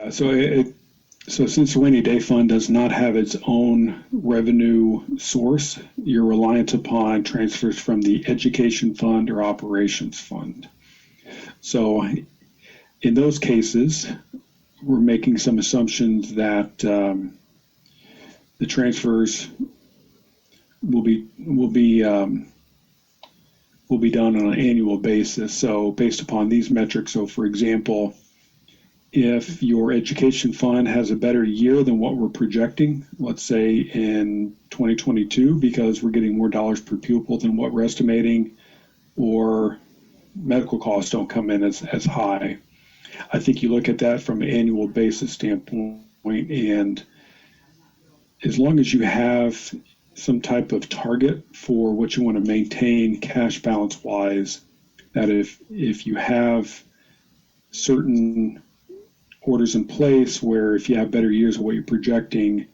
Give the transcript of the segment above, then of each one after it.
So since the rainy day fund does not have its own revenue source, you're reliant upon transfers from the education fund or operations fund. So in those cases, we're making some assumptions that the transfers will be done on an annual basis. So based upon these metrics, so for example, if your education fund has a better year than what we're projecting, let's say in 2022, because we're getting more dollars per pupil than what we're estimating, or medical costs don't come in as high, I think you look at that from an annual basis standpoint, and as long as you have some type of target for what you want to maintain cash balance wise, that if you have certain orders in place where if you have better years of what you're projecting,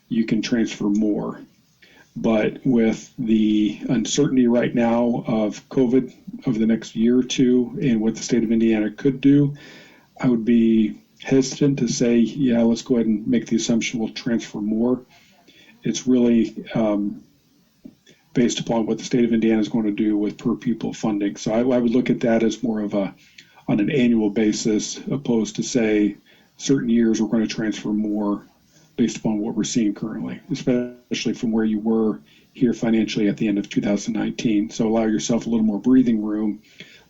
you can transfer more. But with the uncertainty right now of COVID over the next year or two and what the state of Indiana could do, I would be hesitant to say, yeah, let's go ahead and make the assumption we'll transfer more. It's really based upon what the state of Indiana is going to do with per pupil funding. So I would look at that as more of on an annual basis, opposed to say certain years we're going to transfer more based upon what we're seeing currently, especially from where you were here financially at the end of 2019. So allow yourself a little more breathing room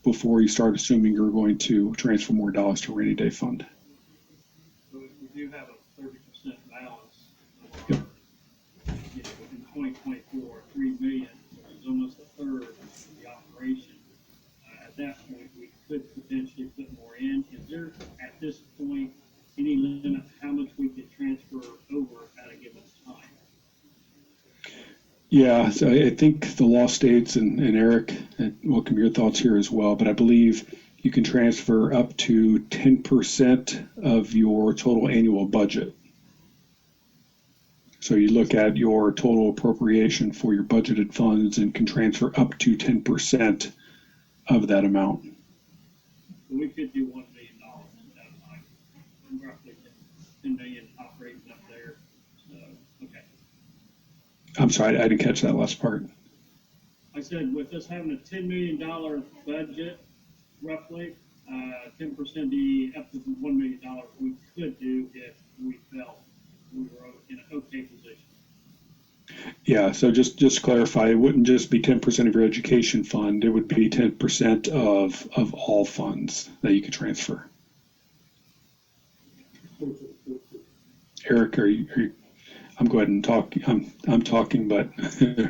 before you start assuming you're going to transfer more dollars to rainy day fund. So if we do have a 30% balance, Yep. in 2024, $3 million, which is almost a third of the operation. At that point, we could potentially put more in. Is there, at this point, any limit how much we could transfer over at a given time? Yeah, so I think the law states, and Eric, welcome your thoughts here as well, but I believe you can transfer up to 10% of your total annual budget. So you look at your total appropriation for your budgeted funds and can transfer up to 10% of that amount. So we could do $1 million at that time, roughly 10 million operating up there. So, okay. I'm sorry, I didn't catch that last part. I said with us having a $10 million budget, roughly, 10% be up to $1 million we could do if we felt we were in an okay position. Yeah, so just to clarify, it wouldn't just be 10% of your education fund, it would be 10% of all funds that you could transfer. Eric, are you I'm going and talk. I'm talking, but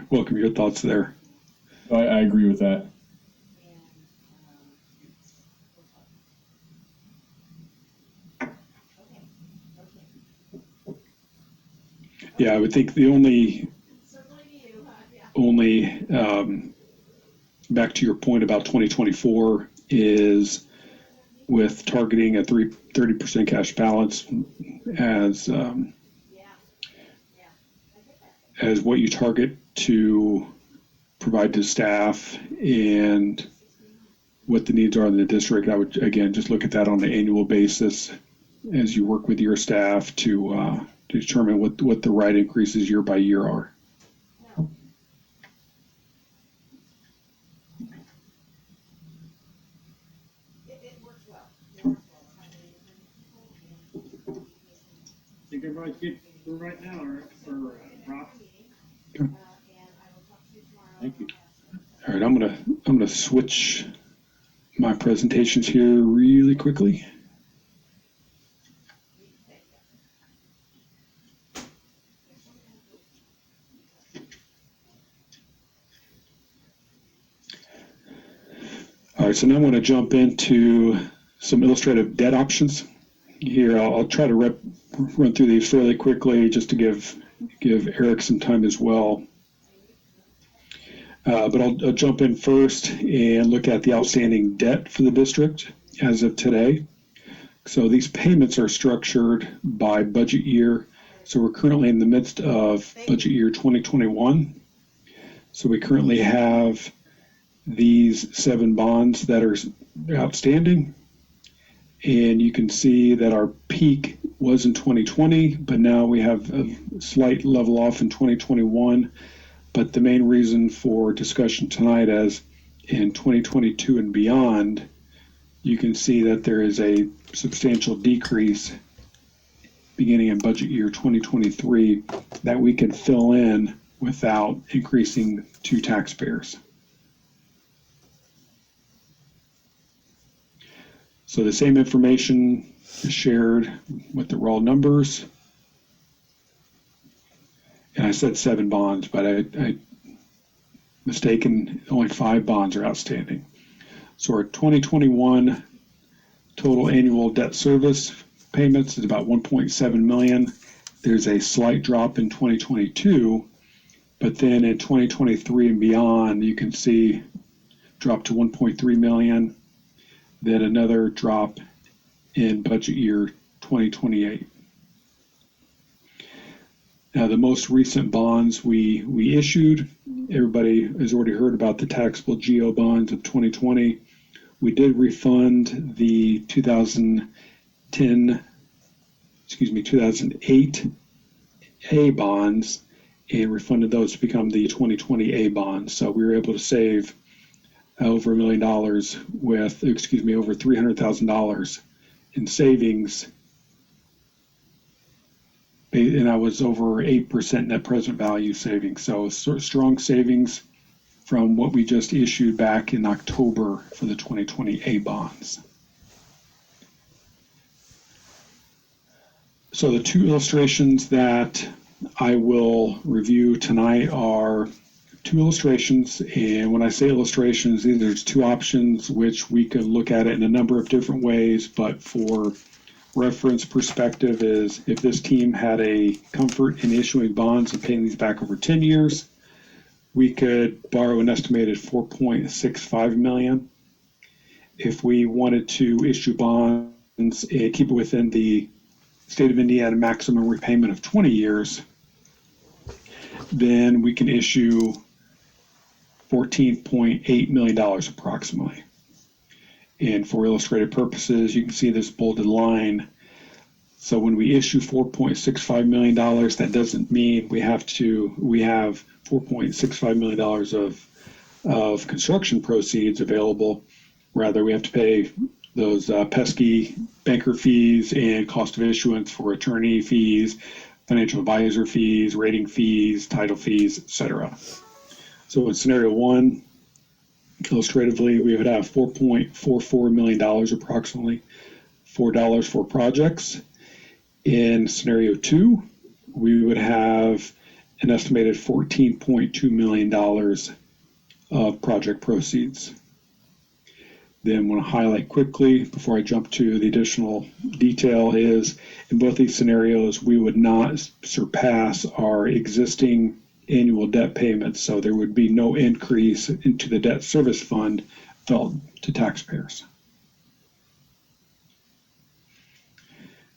welcome your thoughts there. I agree with that. Yeah, I would think the only back to your point about 2024 is with targeting a 30% cash balance as what you target to provide to staff and what the needs are in the district. I would again just look at that on an annual basis as you work with your staff to determine what the right increases year by year are. Think everybody's good for right now, or Rob? Okay. Thank you. All right, I'm gonna switch my presentations here really quickly. All right, so now I'm going to jump into some illustrative debt options. Here, I'll try to run through these fairly quickly just to give Eric some time as well. But I'll jump in first and look at the outstanding debt for the district as of today. So these payments are structured by budget year. So we're currently in the midst of budget year 2021. So we currently have these 7 bonds that are outstanding. And you can see that our peak was in 2020, but now we have a slight level off in 2021. But the main reason for discussion tonight is in 2022 and beyond, you can see that there is a substantial decrease beginning in budget year 2023 that we can fill in without increasing to taxpayers. So the same information is shared with the raw numbers. And I said 7 bonds, but I mistaken, only 5 bonds are outstanding. So our 2021 total annual debt service payments is about 1.7 million. There's a slight drop in 2022, but then in 2023 and beyond, you can see drop to 1.3 million, then another drop in budget year 2028. Now, the most recent bonds we issued, everybody has already heard about the taxable GO bonds of 2020. We did refund the 2008 A bonds and refunded those to become the 2020 A bonds. So we were able to save over $1 million with, over $300,000 in savings. And that was over 8% net present value savings. So strong savings from what we just issued back in October for the 2020 A bonds. So the 2 illustrations that I will review tonight are 2 illustrations, and when I say illustrations, there's 2 options which we could look at it in a number of different ways, but for reference perspective is if this team had a comfort in issuing bonds and paying these back over 10 years, we could borrow an estimated $4.65 million. If we wanted to issue bonds and keep it within the state of Indiana maximum repayment of 20 years, then we can issue $14.8 million approximately. And for illustrative purposes, you can see this bolded line. So when we issue $4.65 million, that doesn't mean we have $4.65 million of construction proceeds available. Rather, we have to pay those pesky banker fees and cost of issuance for attorney fees, financial advisor fees, rating fees, title fees, etc. So in scenario 1, illustratively, we would have $4.44 million approximately, $4 for projects. In scenario 2, we would have an estimated $14.2 million of project proceeds. Then I want to highlight quickly before I jump to the additional detail is in both these scenarios, we would not surpass our existing annual debt payments, so there would be no increase into the debt service fund felt to taxpayers.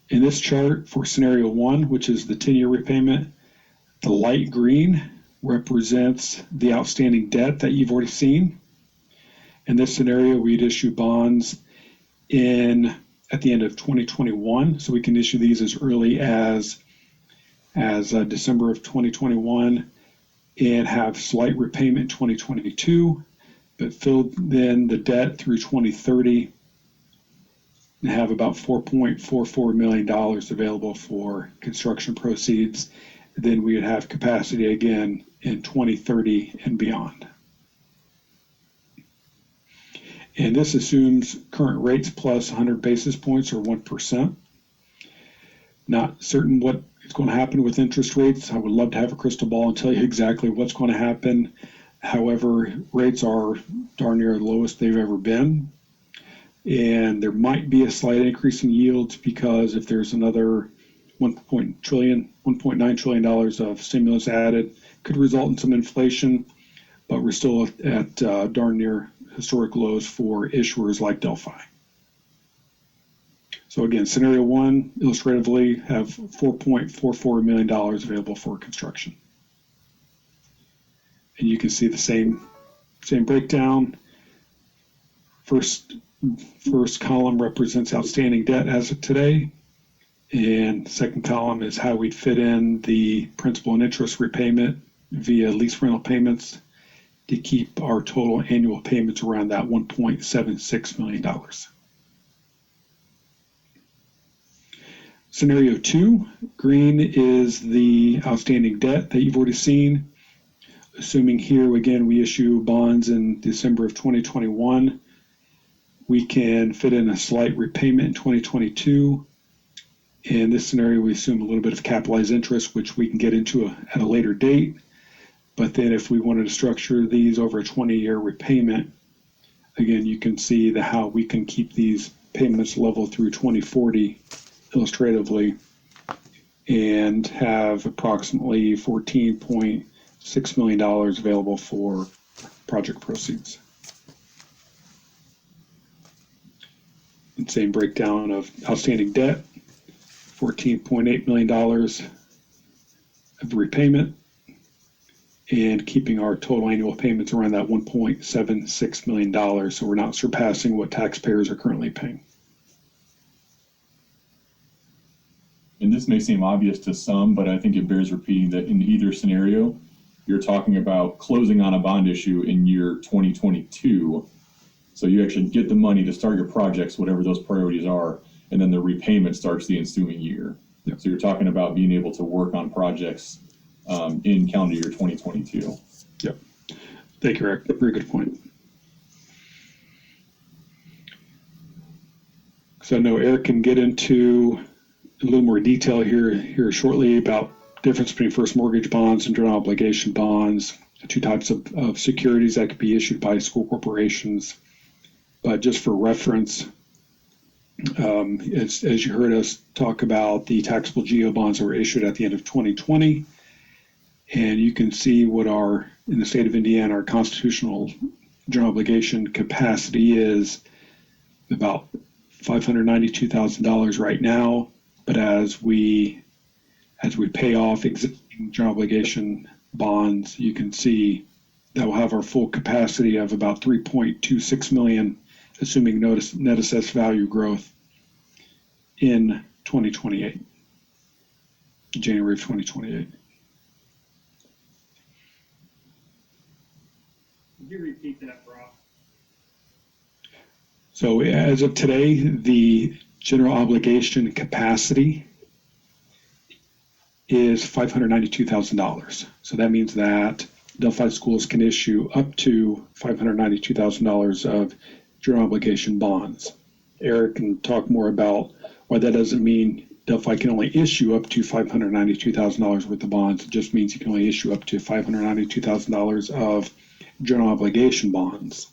In this chart for scenario 1, which is the 10-year repayment, the light green represents the outstanding debt that you've already seen. In this scenario, we'd issue bonds at the end of 2021, so we can issue these as early as December of 2021 and have slight repayment in 2022, but fill then the debt through 2030 and have about $4.44 million available for construction proceeds. Then we would have capacity again in 2030 and beyond. And this assumes current rates plus 100 basis points or 1%. Not certain what is going to happen with interest rates. I would love to have a crystal ball and tell you exactly what's going to happen. However, rates are darn near the lowest they've ever been. And there might be a slight increase in yields because if there's another $1.9 trillion of stimulus added, could result in some inflation, but we're still at darn near historic lows for issuers like Delphi. So again, scenario 1, illustratively, have $4.44 million available for construction. And you can see the same breakdown. First column represents outstanding debt as of today, And second column is how we'd fit in the principal and interest repayment via lease rental payments to keep our total annual payments around that $1.76 million. Scenario 2, green is the outstanding debt that you've already seen. Assuming here, again, we issue bonds in December of 2021, we can fit in a slight repayment in 2022. In this scenario, we assume a little bit of capitalized interest, which we can get into at a later date. But then if we wanted to structure these over a 20-year repayment, again, you can see how we can keep these payments level through 2040 illustratively and have approximately $14.6 million available for project proceeds. And same breakdown of outstanding debt, $14.8 million of repayment, and keeping our total annual payments around that $1.76 million, so we're not surpassing what taxpayers are currently paying. And this may seem obvious to some, but I think it bears repeating that in either scenario, you're talking about closing on a bond issue in year 2022. So you actually get the money to start your projects, whatever those priorities are, and then the repayment starts the ensuing year. Yep. So you're talking about being able to work on projects in calendar year 2022. Yep. Thank you, Eric. Very good point. So I know Eric can get into a little more detail here shortly about difference between first mortgage bonds and general obligation bonds, the two types of securities that could be issued by school corporations. But just for reference, as you heard us talk about the taxable GO bonds that were issued at the end of 2020, and you can see what in the state of Indiana, our constitutional general obligation capacity is about $592,000 right now. But as we pay off existing general obligation bonds, you can see that we'll have our full capacity of about $3.26 million, assuming net assessed value growth in 2028, January of 2028. Could you repeat that, Brock? So as of today, the general obligation capacity is $592,000. So that means that Delphi schools can issue up to $592,000 of general obligation bonds. Eric can talk more about why that doesn't mean Delphi can only issue up to $592,000 worth of bonds. It just means you can only issue up to $592,000 of general obligation bonds.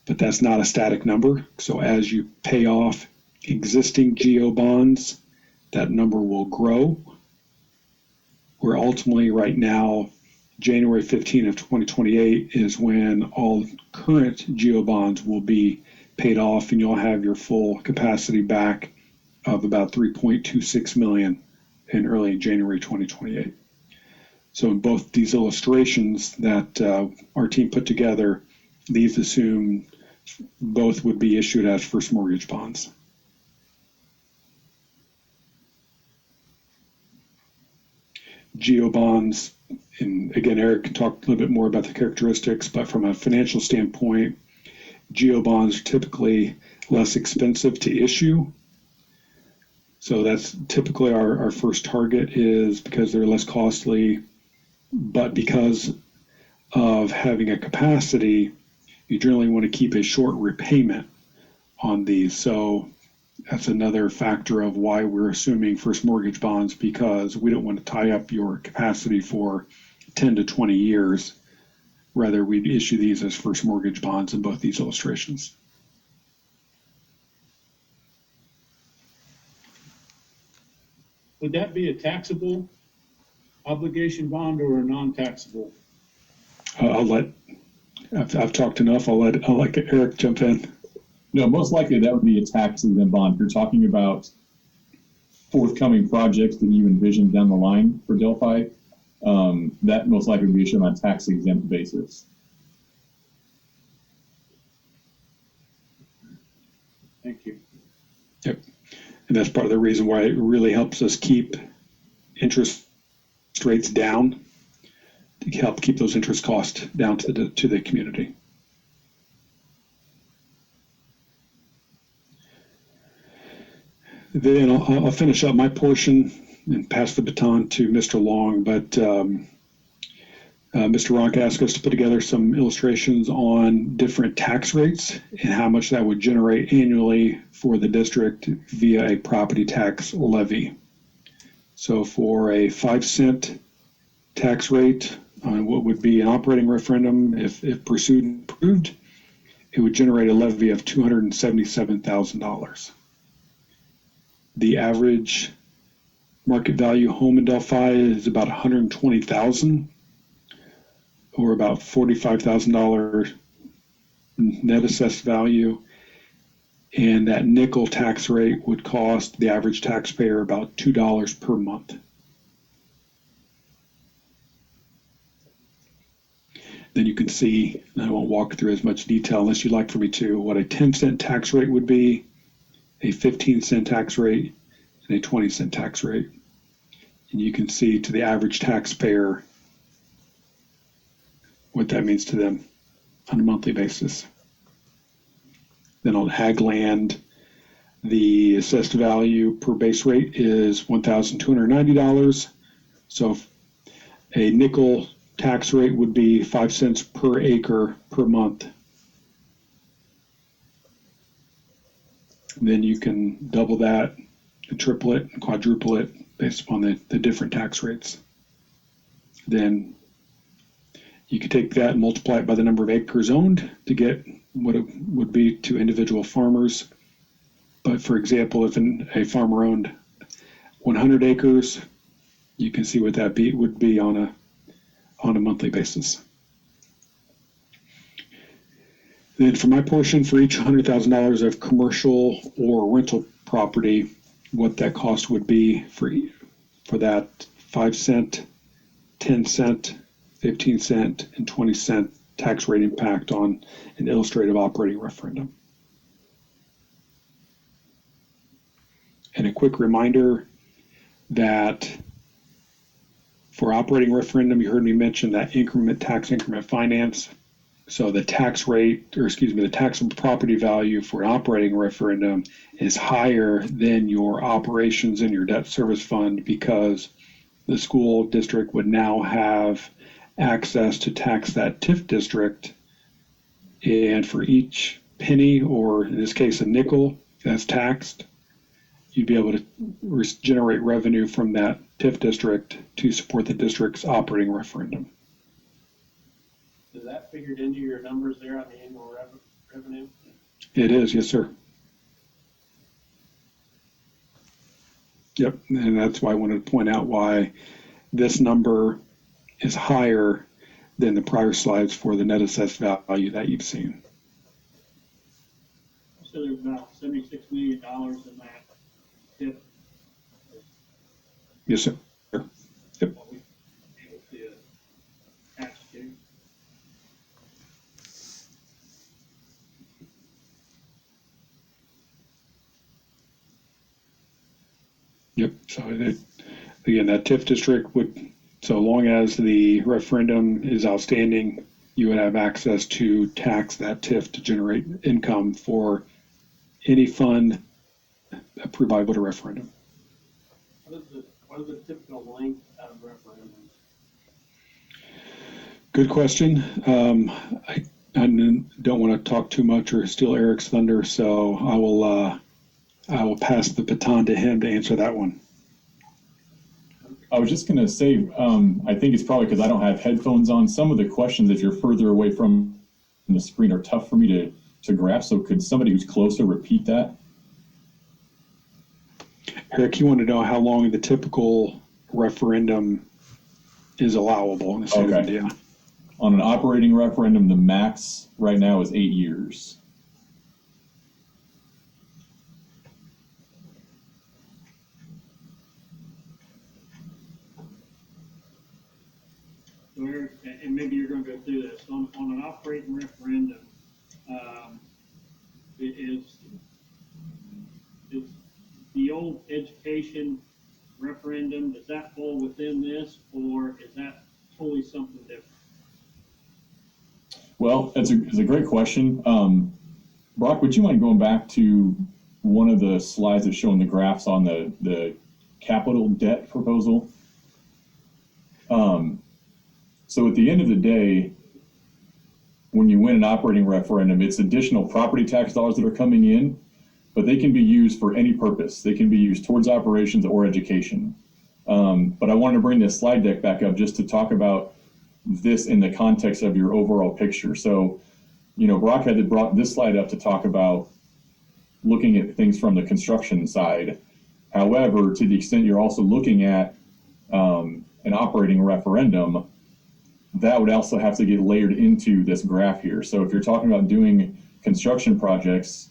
But that's not a static number. So as you pay off existing GO bonds, that number will grow. Where ultimately right now, January 15 of 2028 is when all current GO bonds will be paid off and you'll have your full capacity back of about $3.26 million in early January 2028. So in both these illustrations that our team put together, these assume both would be issued as first mortgage bonds. GO bonds, and again, Eric can talk a little bit more about the characteristics, but from a financial standpoint, GO bonds are typically less expensive to issue. So that's typically our first target, is because they're less costly, but because of having a capacity, you generally want to keep a short repayment on these. So that's another factor of why we're assuming first mortgage bonds, because we don't want to tie up your capacity for 10 to 20 years. Rather, we'd issue these as first mortgage bonds in both these illustrations. Would that be a taxable obligation bond or a non-taxable? I've talked enough. I'll let Eric jump in. No, most likely that would be a tax-exempt bond. If you're talking about forthcoming projects that you envision down the line for Delphi, that most likely would be issued on a tax-exempt basis. Thank you. Yep. And that's part of the reason why it really helps us keep interest rates down, to help keep those interest costs down to the community. Then I'll finish up my portion and pass the baton to Mr. Long, but Mr. Ronk asked us to put together some illustrations on different tax rates and how much that would generate annually for the district via a property tax levy. So for a 5-cent tax rate on what would be an operating referendum, if pursued and approved, it would generate a levy of $277,000. The average market value home in Delphi is about $120,000, or about $45,000 net assessed value. And that nickel tax rate would cost the average taxpayer about $2 per month. Then you can see, and I won't walk through as much detail unless you'd like for me to, what a 10-cent tax rate would be, a 15-cent tax rate, and a 20-cent tax rate. And you can see to the average taxpayer what that means to them on a monthly basis. Then on ag land, the assessed value per base rate is $1,290. So a nickel tax rate would be 5 cents per acre per month. And then you can double that and triple it and quadruple it based upon the different tax rates. Then you could take that and multiply it by the number of acres owned to get what it would be to individual farmers. But for example, if a farmer owned 100 acres, you can see what that would be on a monthly basis. Then for my portion, for each $100,000 of commercial or rental property, what that cost would be for that 5 cent, 10 cent, 15 cent, and 20 cent tax rate impact on an illustrative operating referendum. And a quick reminder that for operating referendum, you heard me mention that tax increment finance. So the tax rate, or excuse me, the taxable property value for an operating referendum is higher than your operations and your debt service fund, because the school district would now have access to tax that TIF district, and for each penny, or in this case a nickel, that's taxed, you'd be able to generate revenue from that TIF district to support the district's operating referendum. Is that figured into your numbers there on the annual revenue? It is, yes, sir. Yep, and that's why I wanted to point out why this number is higher than the prior slides for the net assessed value that you've seen. So there's about $76 million in that tip. Yes, sir. Yep. What we able to tax to. Yep. So again, that TIF district would, so long as the referendum is outstanding, you would have access to tax that TIF to generate income for any fund approved by voter referendum. What is the typical length of referendums? Good question. I don't want to talk too much or steal Eric's thunder, so I will pass the baton to him to answer that one. I was just going to say, I think it's probably because I don't have headphones on. Some of the questions, if you're further away from the screen, are tough for me to grasp. So could somebody who's closer repeat that? Eric, you want to know how long the typical referendum is allowable in the state of Indiana? On an operating referendum, the max right now is 8 years. And maybe you're going to go through this on an operating referendum. Is the the old education referendum, does that fall within this, or is that totally something different? Well, it's a great question. Brock, would you mind going back to one of the slides that's showing the graphs on the capital debt proposal? So at the end of the day, when you win an operating referendum, it's additional property tax dollars that are coming in, but they can be used for any purpose. They can be used towards operations or education. But I wanted to bring this slide deck back up just to talk about this in the context of your overall picture. So, Brock had brought this slide up to talk about looking at things from the construction side. However, to the extent you're also looking at an operating referendum, that would also have to get layered into this graph here. So if you're talking about doing construction projects,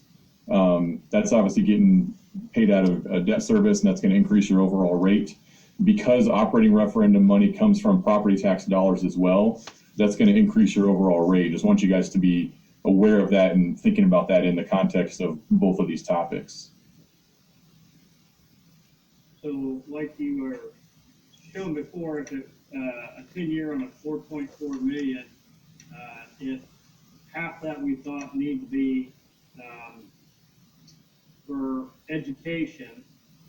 that's obviously getting paid out of a debt service, and that's going to increase your overall rate. Because operating referendum money comes from property tax dollars as well, that's going to increase your overall rate. Just want you guys to be aware of that and thinking about that in the context of both of these topics. So like you were shown before, if a 10-year on a 4.4 million, if half that we thought need to be for education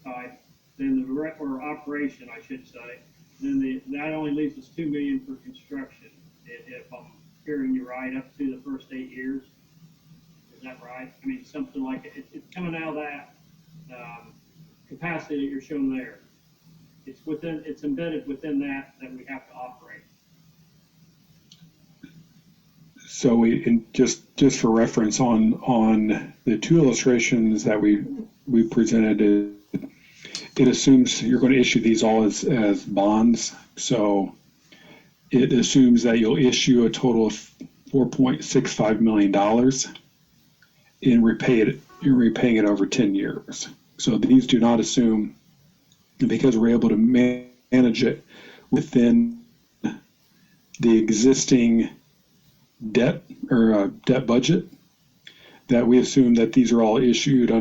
type, then or operation, I should say, then that only leaves us 2 million for construction. If I'm hearing you right, up to the first 8 years, is that right? I mean, something like it's coming out of that capacity that you're showing there. It's embedded within that we have to operate. So just for reference on the two illustrations that we presented, it assumes you're going to issue these all as bonds. So it assumes that you'll issue a total of $4.65 million and you're repaying it over 10 years. So these do not assume, because we're able to manage it within the existing debt or debt budget, that we assume that these are all issued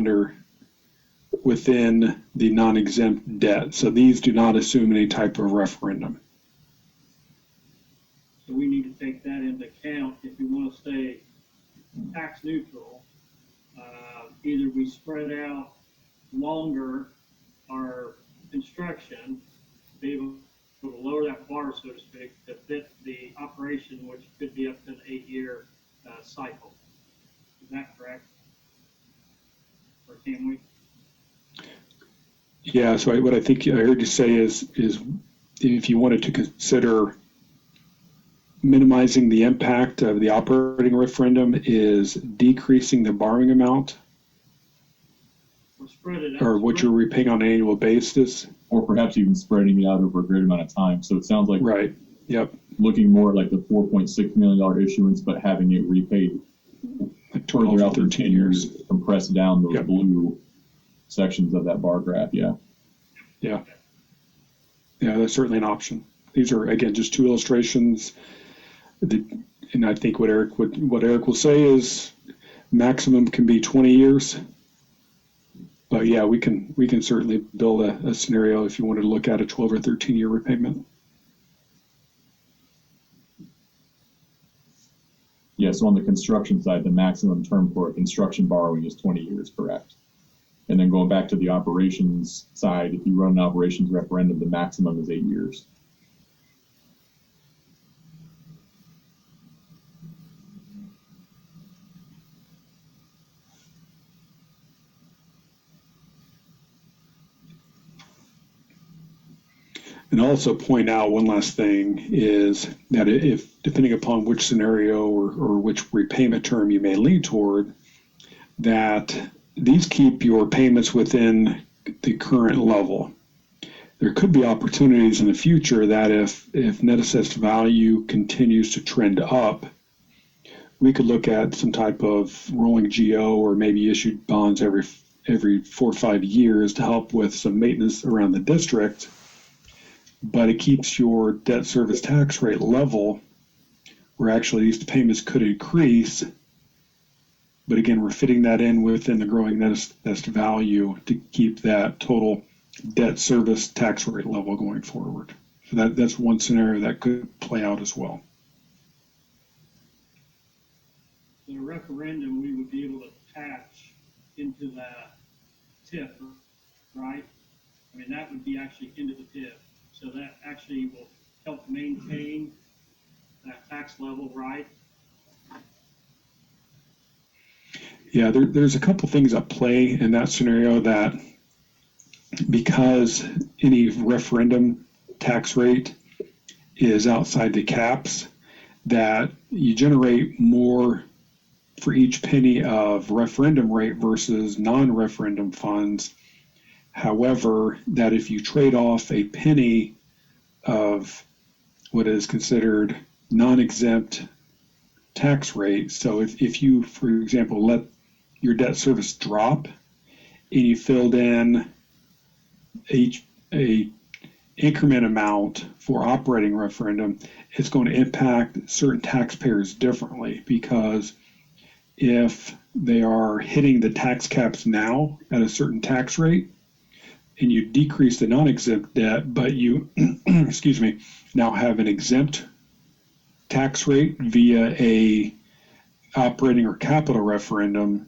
within the non-exempt debt. So these do not assume any type of referendum. So we need to take that into account if we want to stay tax neutral. Either we spread out longer our construction, be able to lower that bar, so to speak, to fit the operation, which could be up to an 8-year cycle. Is that correct? Or can we? Yeah, so what I think I heard you say is if you wanted to consider minimizing the impact of the operating referendum is decreasing the borrowing amount, Or spread it out. or what you're repaying on an annual basis. Or perhaps even spreading it out over a greater amount of time. So it sounds like Right. Yep. looking more like the $4.6 million issuance, but having it repaid Like further out 13 years. compress down those Yep. blue sections of that bar graph. Yeah. Yeah. Yeah, that's certainly an option. These are, again, just two illustrations. And I think what Eric will say is maximum can be 20 years. But yeah, we can certainly build a scenario if you wanted to look at a 12 or 13-year repayment. Yeah, so on the construction side, the maximum term for a construction borrowing is 20 years, correct? And then going back to the operations side, if you run an operations referendum, the maximum is 8 years. And also point out one last thing is that if, depending upon which scenario or which repayment term you may lean toward, that these keep your payments within the current level. There could be opportunities in the future that if net assessed value continues to trend up, we could look at some type of rolling GO or maybe issued bonds every 4 or 5 years to help with some maintenance around the district. But it keeps your debt service tax rate level, where actually these payments could increase But again, we're fitting that in within the growing nest value to keep that total debt service tax rate level going forward. So that's one scenario that could play out as well. So the referendum, we would be able to attach into that TIF, right? I mean, that would be actually into the TIF. So that actually will help maintain that tax level, right? Yeah, there's a couple things at play in that scenario, that because any referendum tax rate is outside the caps, that you generate more for each penny of referendum rate versus non-referendum funds. However, that if you trade off a penny of what is considered non-exempt tax rate, so if you, for example, let your debt service drop and you filled in a increment amount for operating referendum, it's going to impact certain taxpayers differently, because if they are hitting the tax caps now at a certain tax rate and you decrease the non-exempt debt, but you excuse me, now have an exempt tax rate via a operating or capital referendum,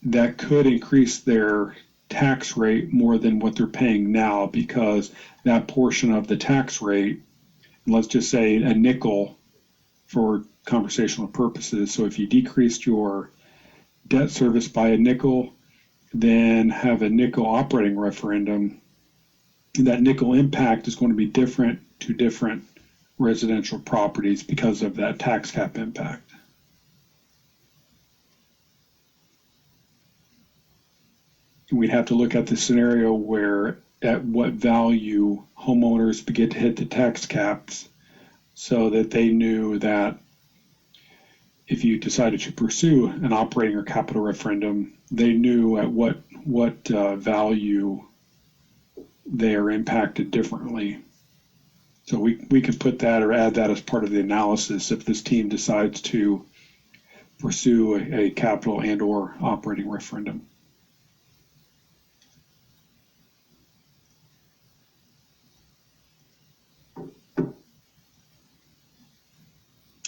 that could increase their tax rate more than what they're paying now, because that portion of the tax rate, let's just say a nickel for conversational purposes. So if you decreased your debt service by a nickel, then have a nickel operating referendum, that nickel impact is going to be different to different residential properties because of that tax cap impact. We'd have to look at the scenario where at what value homeowners begin to hit the tax caps, so that they knew that if you decided to pursue an operating or capital referendum, they knew at what value they are impacted differently. So we can put that or add that as part of the analysis if this team decides to pursue a capital and or operating referendum.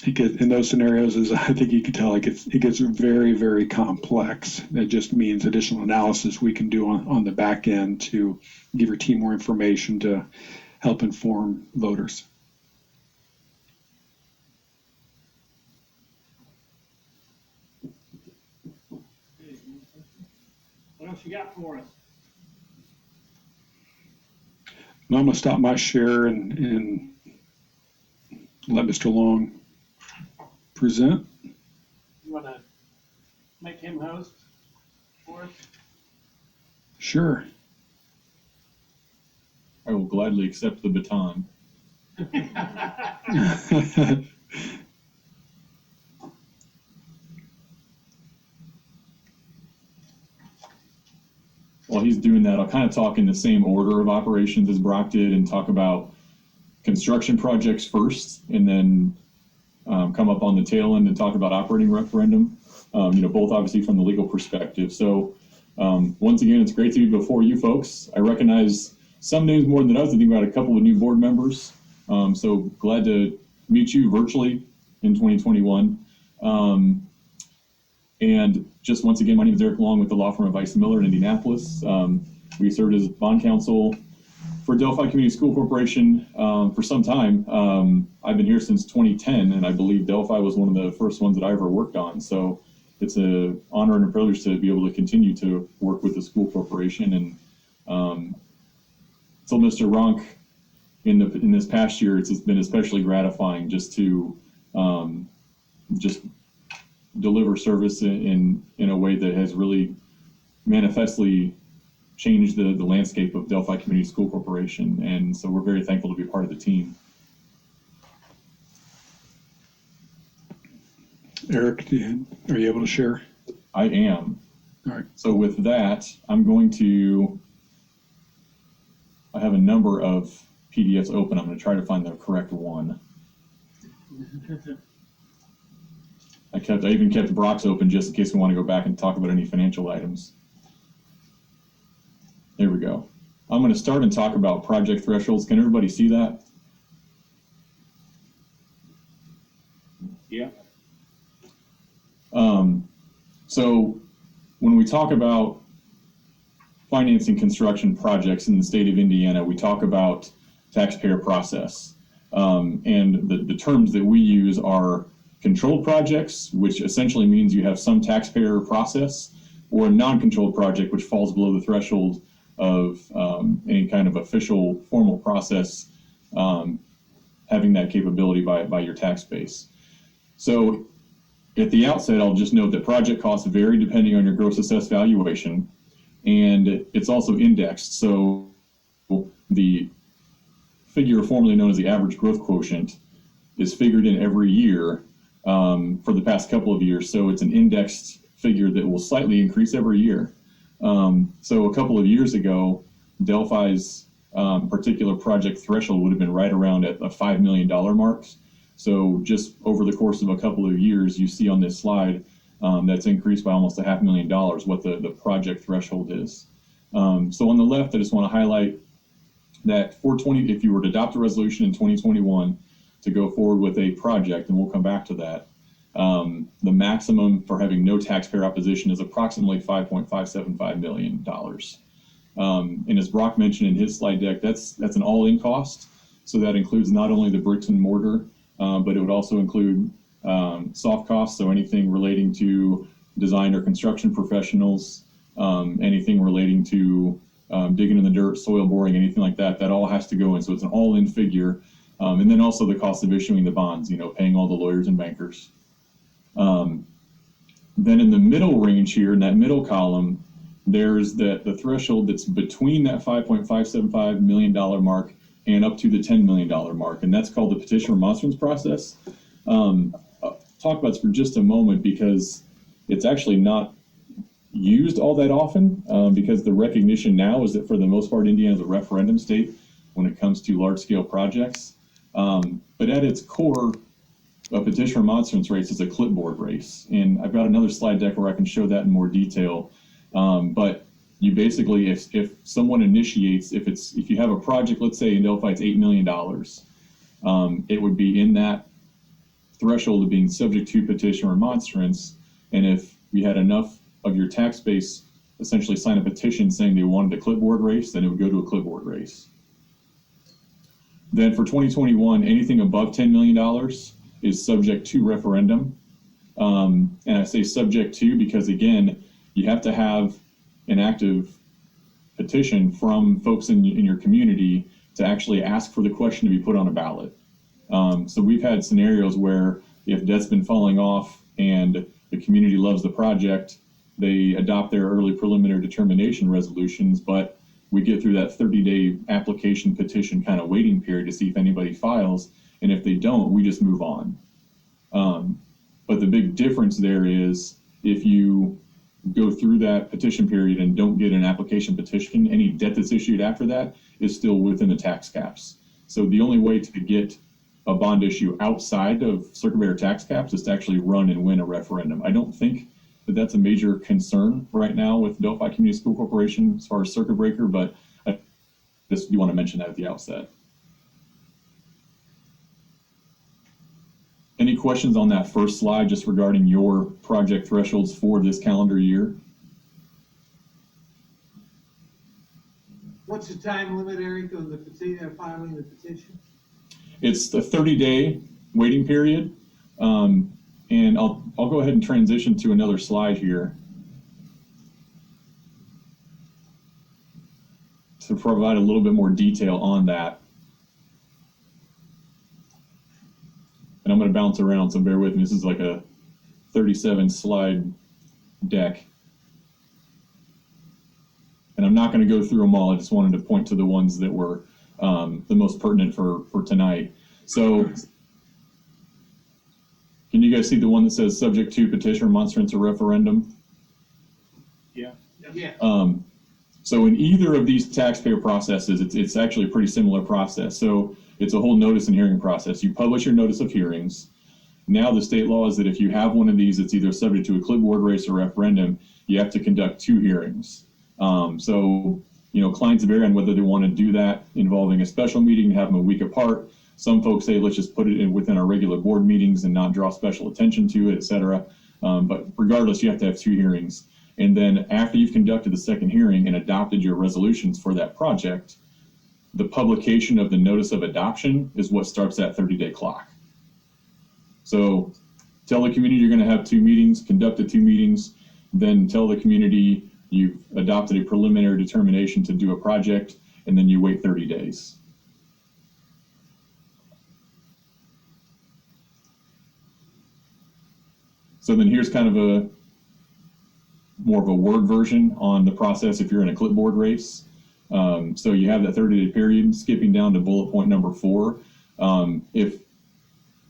In those scenarios, as I think you can tell, it gets very, very complex. That just means additional analysis we can do on the back end to give your team more information to help inform voters. What else you got for us? Now I'm going to stop my share and let Mr. Long present. You want to make him host for us? Sure. I will gladly accept the baton. While he's doing that, I'll kind of talk in the same order of operations as Brock did and talk about construction projects first, and then come up on the tail end and talk about operating referendum, both obviously from the legal perspective. So once again, it's great to be before you folks. I recognize some names more than others. I think we had a couple of new board members. So glad to meet you virtually in 2021. And just once again, my name is Eric Long with the law firm of Weiss Miller in Indianapolis. We served as bond counsel for Delphi Community School Corporation for some time. I've been here since 2010, and I believe Delphi was one of the first ones that I ever worked on. So it's an honor and a privilege to be able to continue to work with the school corporation. And so Mr. Ronk, in this past year, it's been especially gratifying just to just deliver service in a way that has really manifestly changed the landscape of Delphi Community School Corporation. And so we're very thankful to be part of the team. Eric, are you able to share? I am. All right. So with that, I have a number of PDFs open. I'm going to try to find the correct one. I even kept Brock's open just in case we want to go back and talk about any financial items. There we go. I'm going to start and talk about project thresholds. Can everybody see that? Yeah. So when we talk about financing construction projects in the state of Indiana, we talk about taxpayer process. And the terms that we use are controlled projects, which essentially means you have some taxpayer process, or a non-controlled project, which falls below the threshold of any kind of official formal process having that capability by your tax base. So at the outset, I'll just note that project costs vary depending on your gross assessed valuation, and it's also indexed. So the figure formerly known as the average growth quotient is figured in every year for the past couple of years. So it's an indexed figure that will slightly increase every year. So a couple of years ago, Delphi's particular project threshold would have been right around at the $5 million mark. So just over the course of a couple of years, you see on this slide that's increased by almost $500,000 what the project threshold is. So on the left, I just want to highlight that if you were to adopt a resolution in 2021 to go forward with a project, and we'll come back to that, the maximum for having no taxpayer opposition is approximately $5.575 million. And as Brock mentioned in his slide deck, that's an all-in cost. So that includes not only the bricks and mortar, but it would also include soft costs, so anything relating to design or construction professionals, anything relating to digging in the dirt, soil boring, anything like that, that all has to go in. So it's an all-in figure. And then also the cost of issuing the bonds, paying all the lawyers and bankers. Then in the middle range here, in that middle column, there's the threshold that's between that $5.575 million mark and up to the $10 million mark, and that's called the petition remonstrance process. I'll talk about this for just a moment because it's actually not used all that often because the recognition now is that for the most part, Indiana is a referendum state when it comes to large-scale projects. But at its core, a petition remonstrance race is a clipboard race, and I've got another slide deck where I can show that in more detail. But you basically, if someone initiates, if you have a project, let's say in Delphi it's $8 million, it would be in that threshold of being subject to petition remonstrance. And if you had enough of your tax base essentially sign a petition saying they wanted a clipboard race, then it would go to a clipboard race. Then for 2021, anything above $10 million is subject to referendum. And I say subject to because, again, you have to have an active petition from folks in your community to actually ask for the question to be put on a ballot. So we've had scenarios where if debt's been falling off and the community loves the project, they adopt their early preliminary determination resolutions, but we get through that 30-day application petition kind of waiting period to see if anybody files, and if they don't, we just move on. But the big difference there is if you go through that petition period and don't get an application petition, any debt that's issued after that is still within the tax caps. So the only way to get a bond issue outside of circuit breaker tax caps is to actually run and win a referendum. I don't think that that's a major concern right now with Delphi Community School Corporation as far as circuit breaker, but I just do want to mention that at the outset. Any questions on that first slide just regarding your project thresholds for this calendar year? What's the time limit, Eric, on the petition, filing the petition? It's the 30-day waiting period. And I'll go ahead and transition to another slide here to provide a little bit more detail on that. And I'm going to bounce around, so bear with me. This is like a 37 slide deck. And I'm not going to go through them all. I just wanted to point to the ones that were the most pertinent for tonight. So can you guys see the one that says subject to petition, remonstrance, or referendum? Yeah. Yeah. So in either of these taxpayer processes, it's actually a pretty similar process. So it's a whole notice and hearing process. You publish your notice of hearings. Now the state law is that if you have one of these, it's either subject to a clipboard race or referendum, you have to conduct 2 hearings. So, clients vary on whether they want to do that involving a special meeting, have them a week apart. Some folks say, let's just put it in within our regular board meetings and not draw special attention to it, et cetera. But regardless, you have to have 2 hearings. And then after you've conducted the second hearing and adopted your resolutions for that project, the publication of the notice of adoption is what starts that 30-day clock. So tell the community you're going to have 2 meetings, conduct the 2 meetings, then tell the community you've adopted a preliminary determination to do a project, and then you wait 30 days. So then here's kind of more of a word version on the process if you're in a clipboard race. So you have that 30-day period, skipping down to bullet point number 4. If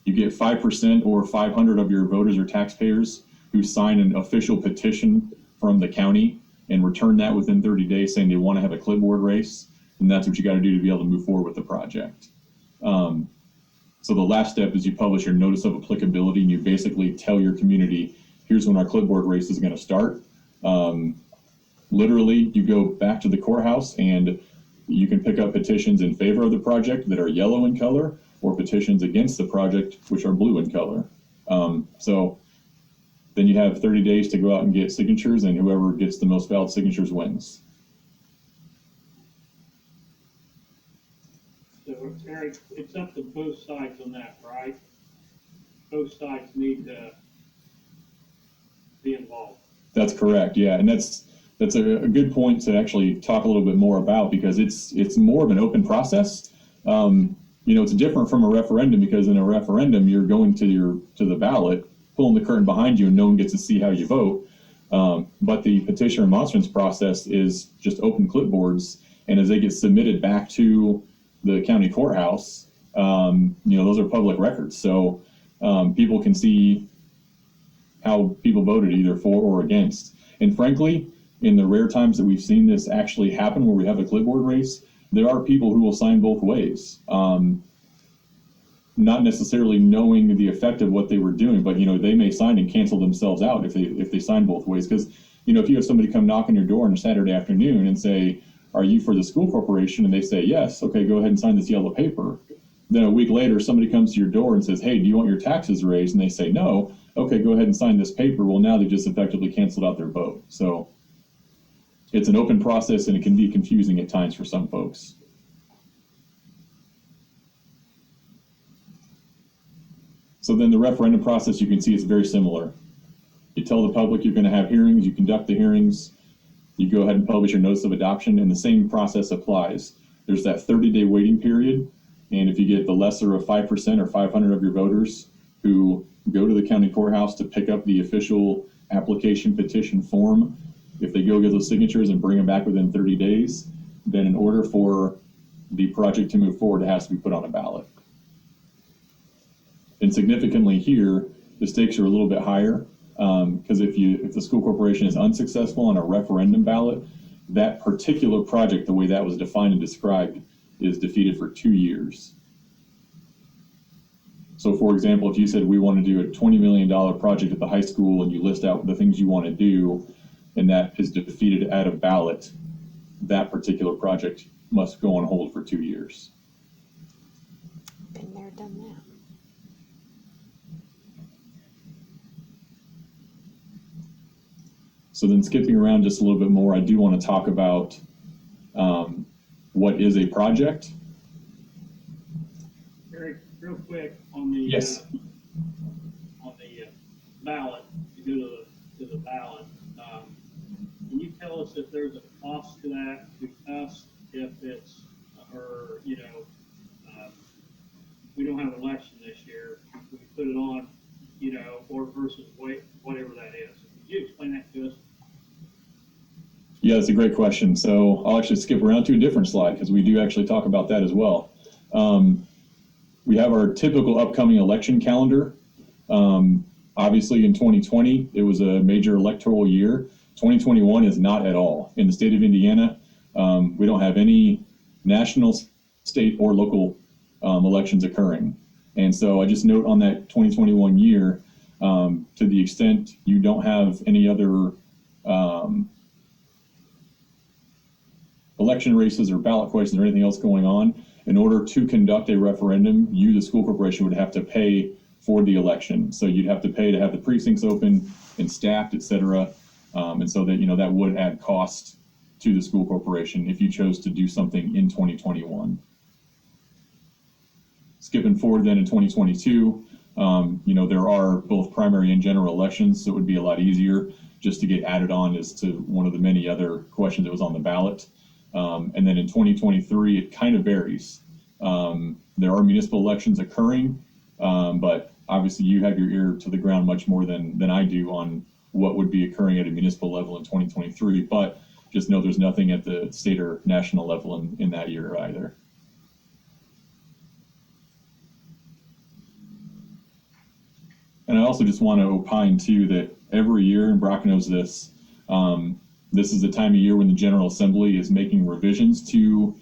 you get 5% or 500 of your voters or taxpayers who sign an official petition from the county and return that within 30 days saying they want to have a clipboard race, and that's what you got to do to be able to move forward with the project. So the last step is you publish your notice of applicability, and you basically tell your community, here's when our clipboard race is going to start. Literally, you go back to the courthouse and you can pick up petitions in favor of the project that are yellow in color, or petitions against the project, which are blue in color. So then you have 30 days to go out and get signatures, and whoever gets the most valid signatures wins. So, Eric, it's up to both sides on that, right? Both sides need to be involved. That's correct, yeah, and that's a good point to actually talk a little bit more about, because it's more of an open process. It's different from a referendum, because in a referendum you're going to the ballot, pulling the curtain behind you, and no one gets to see how you vote. But the petition remonstrance process is just open clipboards, and as they get submitted back to the county courthouse, those are public records, so people can see how people voted either for or against. And frankly, in the rare times that we've seen this actually happen where we have a clipboard race, there are people who will sign both ways, not necessarily knowing the effect of what they were doing, but they may sign and cancel themselves out if they sign both ways. Because if you have somebody come knock on your door on a Saturday afternoon and say, are you for the school corporation? And they say yes, okay, go ahead and sign this yellow paper. Then a week later, somebody comes to your door and says, hey, do you want your taxes raised? And they say no. Okay, go ahead and sign this paper. Well, now they just effectively canceled out their vote. So it's an open process, and it can be confusing at times for some folks. So then the referendum process, you can see it's very similar. You tell the public you're going to have hearings, you conduct the hearings, you go ahead and publish your notice of adoption, and the same process applies. There's that 30-day waiting period, and if you get the lesser of 5% or 500 of your voters who go to the county courthouse to pick up the official application petition form, if they go get those signatures and bring them back within 30 days, then in order for the project to move forward, it has to be put on a ballot. And significantly here, the stakes are a little bit higher, because if the school corporation is unsuccessful on a referendum ballot, that particular project, the way that was defined and described, is defeated for 2 years. So for example, if you said we want to do a $20 million project at the high school, and you list out the things you want to do, and that is defeated at a ballot, that particular project must go on hold for 2 years. Been there, done that. So then skipping around just a little bit more, I do want to talk about what is a project. Eric, real quick on the Yes. Ballot, to go to the ballot. Can you tell us if there's a cost to that to us, if it's, or we don't have an election this year, we put it on, or versus whatever that is. Could you explain that to us? Yeah, that's a great question. So I'll actually skip around to a different slide, because we do actually talk about that as well. We have our typical upcoming election calendar. Obviously in 2020, it was a major electoral year. 2021 is not at all. In the state of Indiana, we don't have any national, state, or local elections occurring. And so I just note on that 2021 year, to the extent you don't have any other election races or ballot questions or anything else going on, in order to conduct a referendum, you, the school corporation, would have to pay for the election. So you'd have to pay to have the precincts open and staffed, et cetera. And so that, that would add cost to the school corporation if you chose to do something in 2021. Skipping forward then in 2022, there are both primary and general elections, so it would be a lot easier just to get added on as to one of the many other questions that was on the ballot. And then in 2023, it kind of varies. There are municipal elections occurring, but obviously you have your ear to the ground much more than I do on what would be occurring at a municipal level in 2023. But just know there's nothing at the state or national level in that year either. And I also just want to opine too that every year, and Brock knows this, this is the time of year when the General Assembly is making revisions to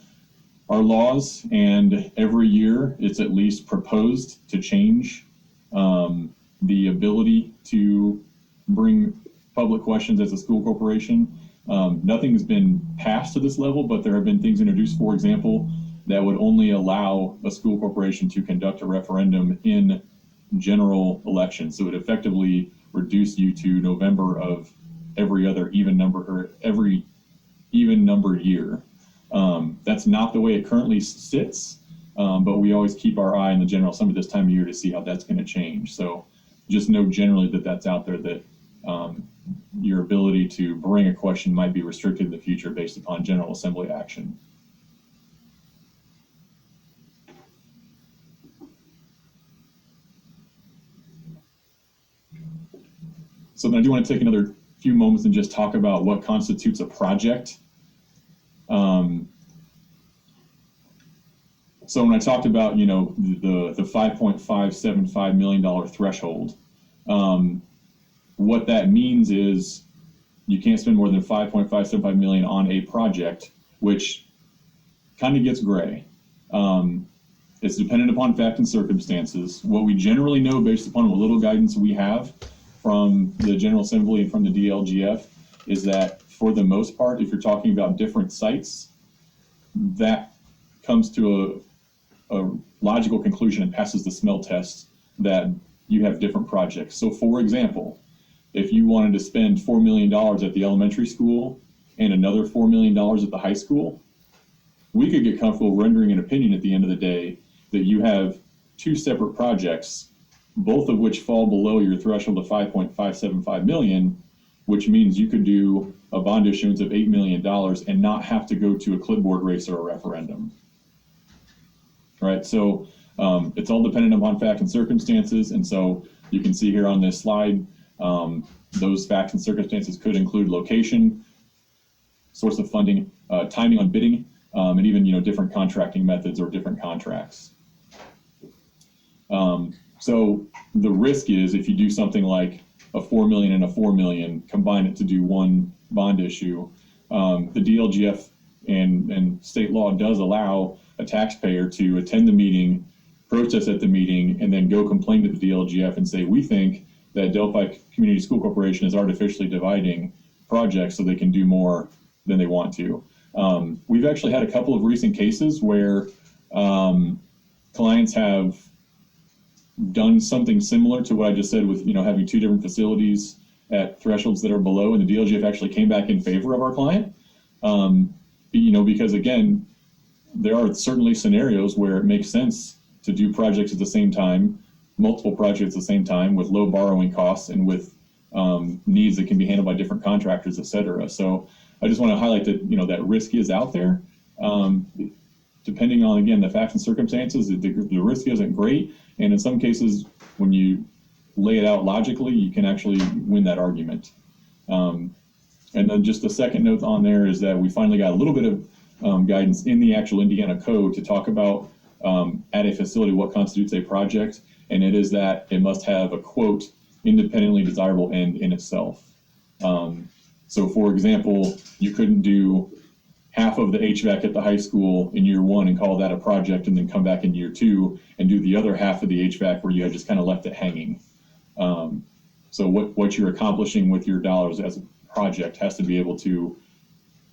our laws, and every year it's at least proposed to change the ability to bring public questions as a school corporation. Nothing's been passed to this level, but there have been things introduced, for example, that would only allow a school corporation to conduct a referendum in general elections. So it effectively reduced you to November of every other even numbered year. That's not the way it currently sits, but we always keep our eye on the General Assembly this time of year to see how that's going to change. So just know generally that that's out there, that your ability to bring a question might be restricted in the future based upon General Assembly action. So then I do want to take another few moments and just talk about what constitutes a project. So when I talked about, the $5.575 million threshold, what that means is you can't spend more than $5.575 million on a project, which kind of gets gray. It's dependent upon fact and circumstances. What we generally know based upon what little guidance we have from the General Assembly and from the DLGF is that for the most part, if you're talking about different sites, that comes to a logical conclusion and passes the smell test that you have different projects. So for example, if you wanted to spend $4 million at the elementary school and another $4 million at the high school, we could get comfortable rendering an opinion at the end of the day that you have two separate projects, both of which fall below your threshold of $5.575 million, which means you could do a bond issuance of $8 million and not have to go to a clipboard race or a referendum. Right, so it's all dependent upon facts and circumstances, and so you can see here on this slide, those facts and circumstances could include location, source of funding, timing on bidding, and even different contracting methods or different contracts. So the risk is if you do something like a $4 million and a $4 million, combine it to do one bond issue, the DLGF and state law does allow a taxpayer to attend the meeting, protest at the meeting, and then go complain to the DLGF and say, we think that Delphi Community School Corporation is artificially dividing projects so they can do more than they want to. We've actually had a couple of recent cases where clients have done something similar to what I just said with having two different facilities at thresholds that are below, and the DLGF actually came back in favor of our client. Because again, there are certainly scenarios where it makes sense to do projects at the same time, multiple projects at the same time with low borrowing costs and with needs that can be handled by different contractors, et cetera. So I just want to highlight that, that risk is out there. Depending on, again, the facts and circumstances, the risk isn't great. And in some cases, when you lay it out logically, you can actually win that argument. And then just the second note on there is that we finally got a little bit of guidance in the actual Indiana code to talk about at a facility what constitutes a project. And it is that it must have a, quote, independently desirable end in itself. So for example, you couldn't do half of the HVAC at the high school in year one and call that a project, and then come back in year two and do the other half of the HVAC where you had just kind of left it hanging. So what you're accomplishing with your dollars as a project has to be able to